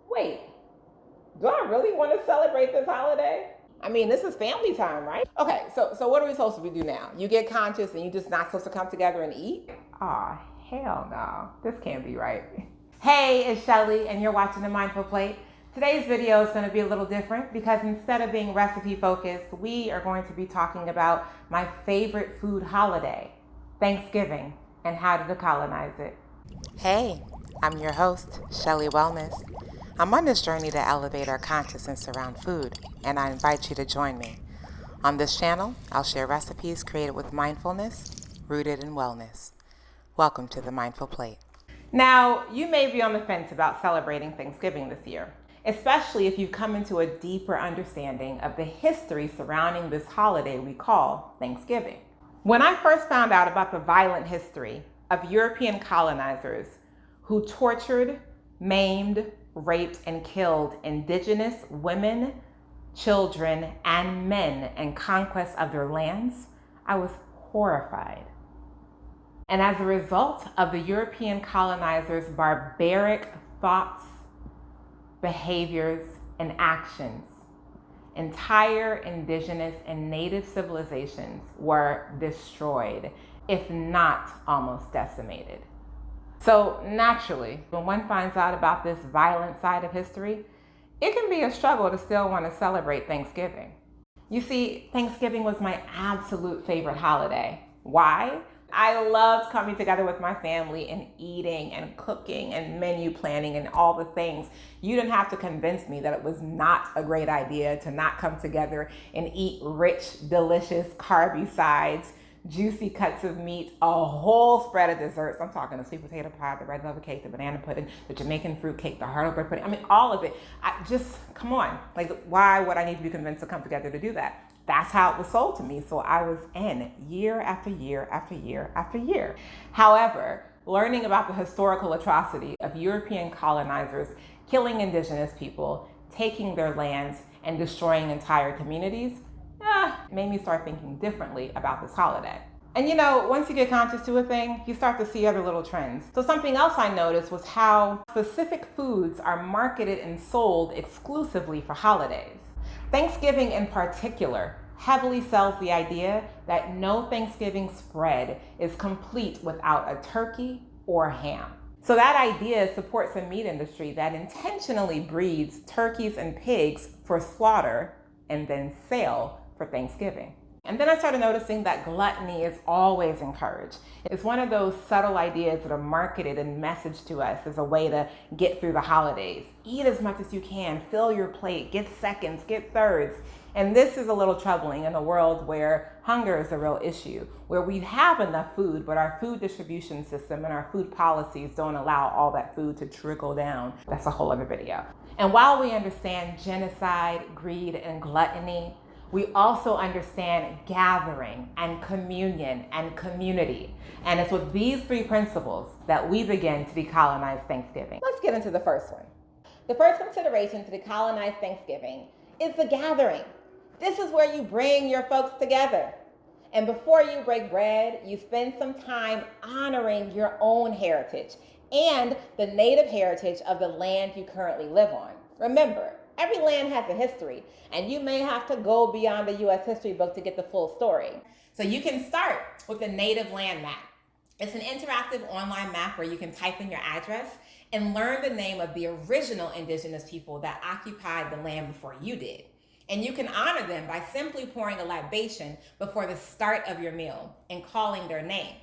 Wait, do I really want to celebrate this holiday? I mean, this is family time, right? Okay, so what are we supposed to do now? You get conscious and you just not supposed to come together and eat? Aw, hell no. This can't be right. Hey, it's Shelly and you're watching The Mindful Plate. Today's video is going to be a little different because instead of being recipe focused, we are going to be talking about my favorite food holiday, Thanksgiving, and how to decolonize it. Hey, I'm your host, Shelly Wellness. I'm on this journey to elevate our consciousness around food, and I invite you to join me. On this channel, I'll share recipes created with mindfulness, rooted in wellness. Welcome to The Mindful Plate. Now, you may be on the fence about celebrating Thanksgiving this year, especially if you've come into a deeper understanding of the history surrounding this holiday we call Thanksgiving. When I first found out about the violent history of European colonizers who tortured, maimed, raped, and killed indigenous women, children, and men in conquest of their lands, I was horrified. And as a result of the European colonizers' barbaric thoughts, behaviors, and actions, entire indigenous and native civilizations were destroyed, if not almost decimated. So naturally, when one finds out about this violent side of history, it can be a struggle to still want to celebrate Thanksgiving. You see, Thanksgiving was my absolute favorite holiday. Why? I loved coming together with my family and eating and cooking and menu planning and all the things. You didn't have to convince me that it was not a great idea to not come together and eat rich, delicious, carby sides, juicy cuts of meat, a whole spread of desserts. I'm talking the sweet potato pie, the red velvet cake, the banana pudding, the Jamaican fruit cake, the heart bread pudding. I mean, all of it. Come on. Like, why would I need to be convinced to come together to do that? That's how it was sold to me. So I was in year after year after year after year. However, learning about the historical atrocity of European colonizers killing indigenous people, taking their lands, and destroying entire communities, made me start thinking differently about this holiday. And you know, once you get conscious to a thing, you start to see other little trends. So something else I noticed was how specific foods are marketed and sold exclusively for holidays. Thanksgiving in particular heavily sells the idea that no Thanksgiving spread is complete without a turkey or ham. So that idea supports a meat industry that intentionally breeds turkeys and pigs for slaughter and then sale for Thanksgiving. And then I started noticing that gluttony is always encouraged. It's one of those subtle ideas that are marketed and messaged to us as a way to get through the holidays. Eat as much as you can, fill your plate, get seconds, get thirds. And this is a little troubling in a world where hunger is a real issue, where we have enough food, but our food distribution system and our food policies don't allow all that food to trickle down. That's a whole other video. And while we understand genocide, greed, and gluttony, we also understand gathering and communion and community. And it's with these three principles that we begin to decolonize Thanksgiving. Let's get into the first one. The first consideration to decolonize Thanksgiving is the gathering. This is where you bring your folks together. And before you break bread, you spend some time honoring your own heritage and the native heritage of the land you currently live on. Remember, every land has a history, and you may have to go beyond the U.S. history book to get the full story. So you can start with the native land map. It's an interactive online map where you can type in your address and learn the name of the original indigenous people that occupied the land before you did. And you can honor them by simply pouring a libation before the start of your meal and calling their name.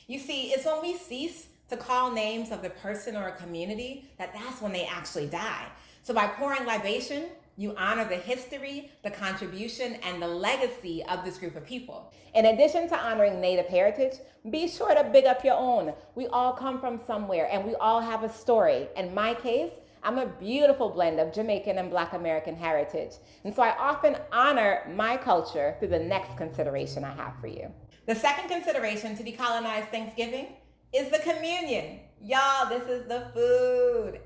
You see, it's when we cease to call names of the person or a community that's when they actually die. So by pouring libation, you honor the history, the contribution, and the legacy of this group of people. In addition to honoring Native heritage, be sure to big up your own. We all come from somewhere and we all have a story. In my case, I'm a beautiful blend of Jamaican and Black American heritage. And so I often honor my culture through the next consideration I have for you. The second consideration to decolonize Thanksgiving is the communion. Y'all, this is the food.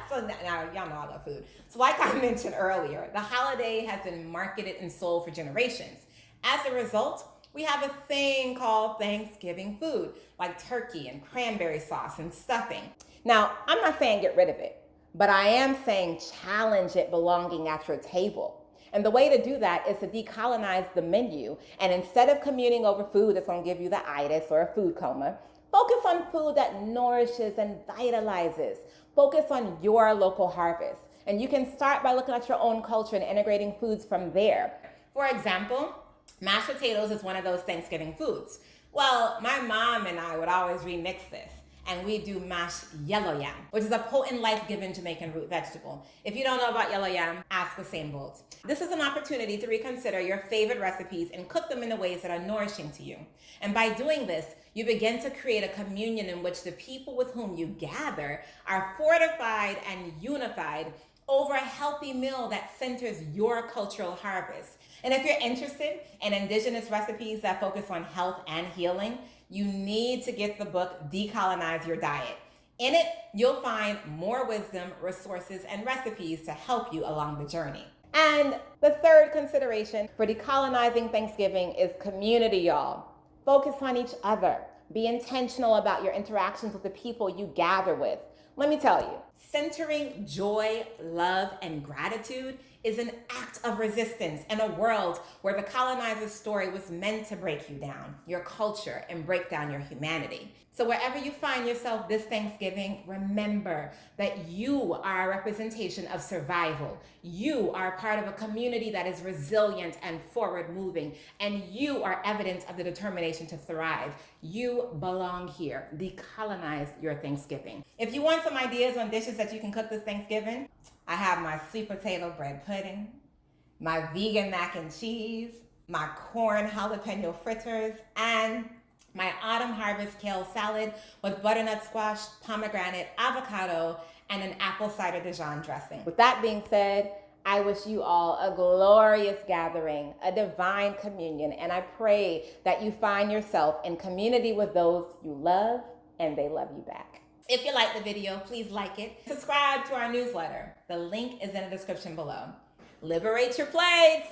So now y'all know I love food. So like I mentioned earlier, the holiday has been marketed and sold for generations. As a result, we have a thing called Thanksgiving food, like turkey and cranberry sauce and stuffing. Now, I'm not saying get rid of it, But I am saying challenge it belonging at your table. And the way to do that is to decolonize the menu. And instead of communing over food that's going to give you the itis or a food coma, focus on food that nourishes and vitalizes. Focus on your local harvest. And you can start by looking at your own culture and integrating foods from there. For example, mashed potatoes is one of those Thanksgiving foods. Well, my mom and I would always remix this, and we do mashed yellow yam, which is a potent, life-giving Jamaican root vegetable. If you don't know about yellow yam, ask Usain Bolt. This is an opportunity to reconsider your favorite recipes and cook them in the ways that are nourishing to you. And by doing this, you begin to create a communion in which the people with whom you gather are fortified and unified over a healthy meal that centers your cultural harvest. And if you're interested in indigenous recipes that focus on health and healing, you need to get the book, Decolonize Your Diet. In it, you'll find more wisdom, resources, and recipes to help you along the journey. And the third consideration for decolonizing Thanksgiving is community, y'all. Focus on each other. Be intentional about your interactions with the people you gather with. Let me tell you, centering joy, love, and gratitude is an act of resistance in a world where the colonizer's story was meant to break you down, your culture, and break down your humanity. So wherever you find yourself this Thanksgiving, remember that you are a representation of survival. You are part of a community that is resilient and forward moving, and you are evidence of the determination to thrive. You belong here. Decolonize your Thanksgiving. If you want some ideas on dishes that you can cook this Thanksgiving, I have my sweet potato bread pudding, my vegan mac and cheese, my corn jalapeno fritters, and my autumn harvest kale salad with butternut squash, pomegranate, avocado, and an apple cider Dijon dressing. With that being said, I wish you all a glorious gathering, a divine communion, and I pray that you find yourself in community with those you love and they love you back. If you like the video, please like it. Subscribe to our newsletter. The link is in the description below. Liberate your plates.